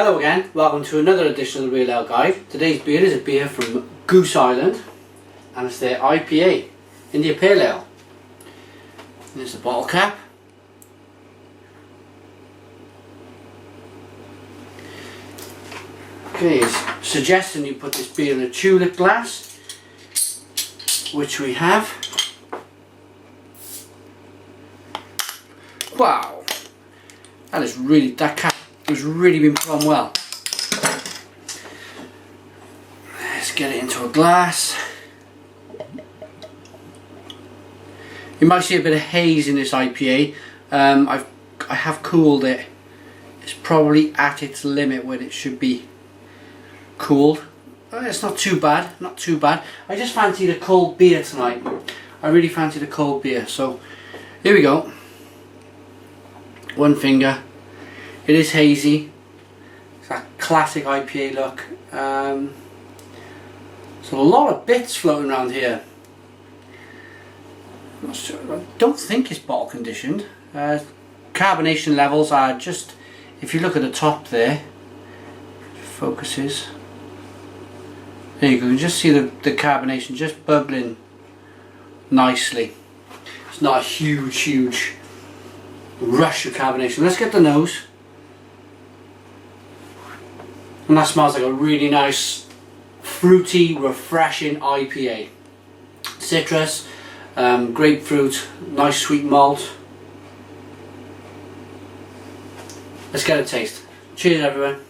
Hello again, welcome to another edition of the Real Ale Guide. Today's beer is a beer from Goose Island and it's their IPA, India Pale Ale. There's the bottle cap. Okay, it's suggesting you put this beer in a tulip glass, which we have. Wow, that cap has really been put on well. Let's get it into a glass. You might see a bit of haze in this IPA. I have cooled it. It's probably at its limit when it should be cooled. It's not too bad, not too bad. I just fancied a cold beer tonight. I really fancied a cold beer. So here we go. One finger. It is hazy. It's that classic IPA look. So a lot of bits floating around here. I'm not sure, I don't think it's bottle conditioned. Carbonation levels are just, if you look at the top there, focuses. There you go, you can just see the carbonation just bubbling nicely. It's not a huge rush of carbonation. Let's get the nose. And that smells like a really nice, fruity, refreshing IPA. Citrus, grapefruit, nice sweet malt. Let's get a taste. Cheers everyone.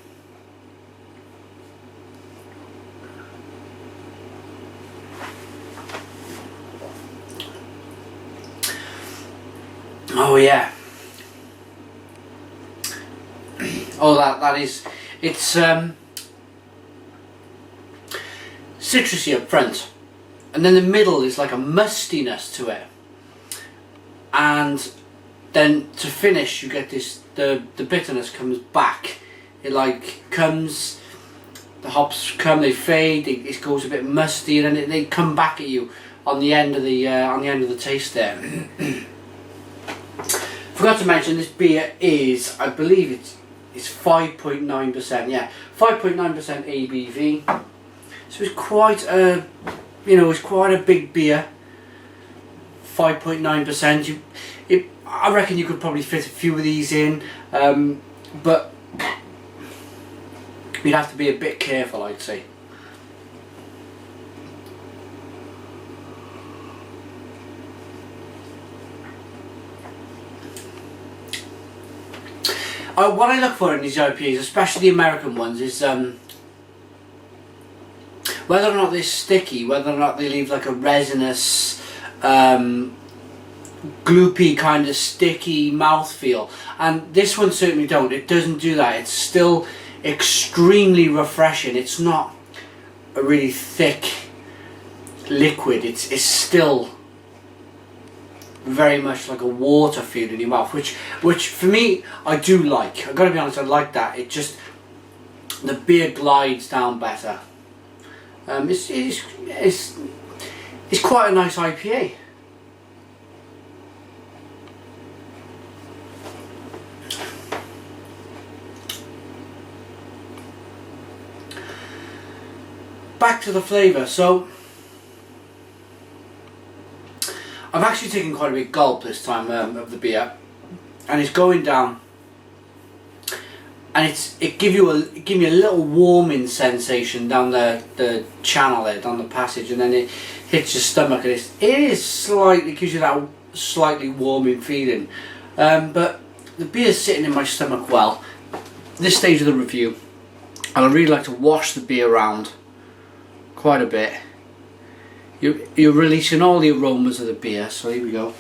Oh yeah. Oh that is, it's citrusy up front, and then the middle is like a mustiness to it, and then to finish you get this, the bitterness comes back. It like comes, the hops come, they fade, it goes a bit musty, and then they come back at you on the end of the taste there. Forgot to mention this beer is, I believe it's 5.9%. Yeah, 5.9% ABV. So it's quite a, it's quite a big beer. 5.9%. I reckon you could probably fit a few of these in, but you'd have to be a bit careful, I'd say. What I look for in these IPAs, especially the American ones, is whether or not they're sticky, whether or not they leave like a resinous, gloopy kind of sticky mouthfeel. And this one certainly don't. It doesn't do that. It's still extremely refreshing. It's not a really thick liquid. It's still very much like a water feel in your mouth, which for me I do like. I've got to be honest, I like that. It just, the beer glides down better. It's quite a nice IPA. Back to the flavour. So I've actually taken quite a big gulp this time of the beer, and it's going down, and it give me a little warming sensation down the channel there, down the passage, and then it hits your stomach, and it gives you that slightly warming feeling. But the beer's sitting in my stomach well. This stage of the review, and I really like to wash the beer around quite a bit. You're releasing all the aromas of the beer, so here we go.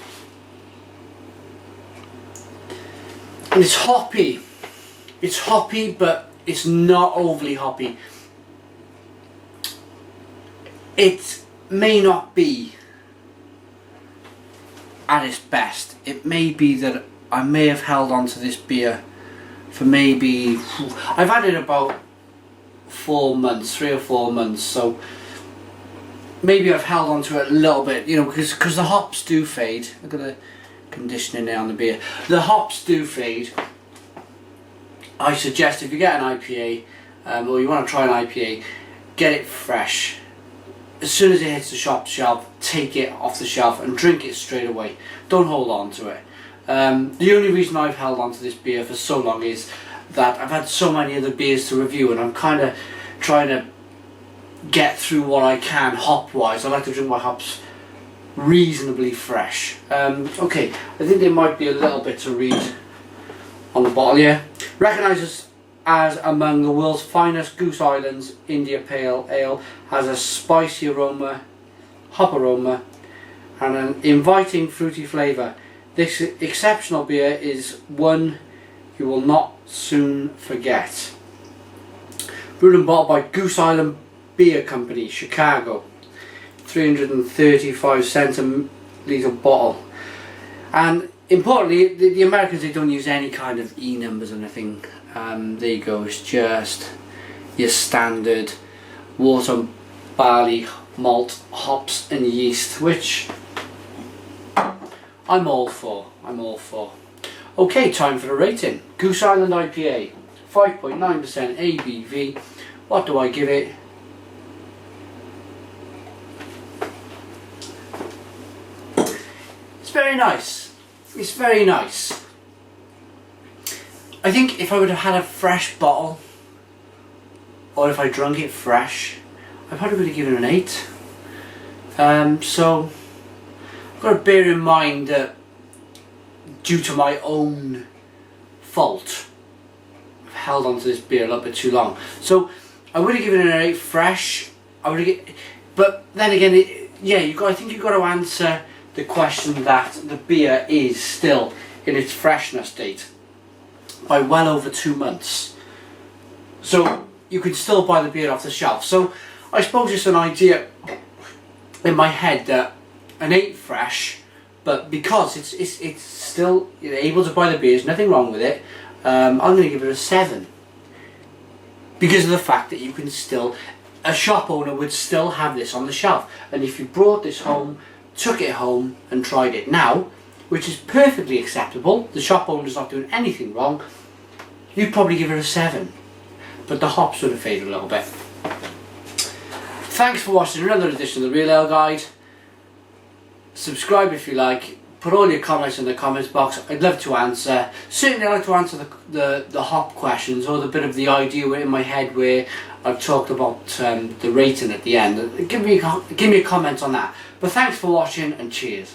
And it's hoppy. It's hoppy, but it's not overly hoppy. It may not be at its best. It may be that I may have held on to this beer for maybe, I've had it about 4 months, 3 or 4 months, so maybe I've held on to it a little bit, because the hops do fade. Look at the conditioning there on the beer. The hops do fade, I suggest if you get an IPA or you want to try an IPA, get it fresh. As soon as it hits the shop shelf, take it off the shelf and drink it straight away. Don't hold on to it. The only reason I've held on to this beer for so long is that I've had so many other beers to review, and I'm kind of trying to get through what I can hop wise. I like to drink my hops reasonably fresh. Okay, I think there might be a little bit to read on the bottle here. Recognises as among the world's finest, Goose Island's India Pale Ale has a spicy aroma, hop aroma, and an inviting fruity flavour. This exceptional beer is one you will not soon forget. Brewed and bottled by Goose Island Beer Company, Chicago. 335 centilitre bottle. And importantly, the Americans, they don't use any kind of E numbers or anything. There you go, it's just your standard water, barley, malt, hops and yeast, which I'm all for. Okay, time for the rating. Goose Island IPA, 5.9% ABV. What do I give it? It's very nice. It's very nice. I think if I would have had a fresh bottle, or if I drunk it fresh, I probably would have given it an 8. So I've got to bear in mind that due to my own fault, I've held on to this beer a little bit too long. So I would have given it an 8 fresh. But then again, I think you've got to answer the question that the beer is still in its freshness date by well over 2 months. So you can still buy the beer off the shelf. So I suppose it's an idea in my head that an 8 fresh, but because it's still, you're able to buy the beer, there's nothing wrong with it, I'm going to give it a 7. Because of the fact that you can still, a shop owner would still have this on the shelf. And if you brought this home, took it home and tried it now, which is perfectly acceptable, the shop owner's not doing anything wrong, you'd probably give it a 7. But the hops would have faded a little bit. Thanks for watching another edition of the Real Ale Guide. Subscribe if you like. Put all your comments in the comments box. I'd love to answer. Certainly I'd like to answer the hop questions, or the bit of the idea in my head where I've talked about the rating at the end. Give me a comment on that. But thanks for watching and cheers.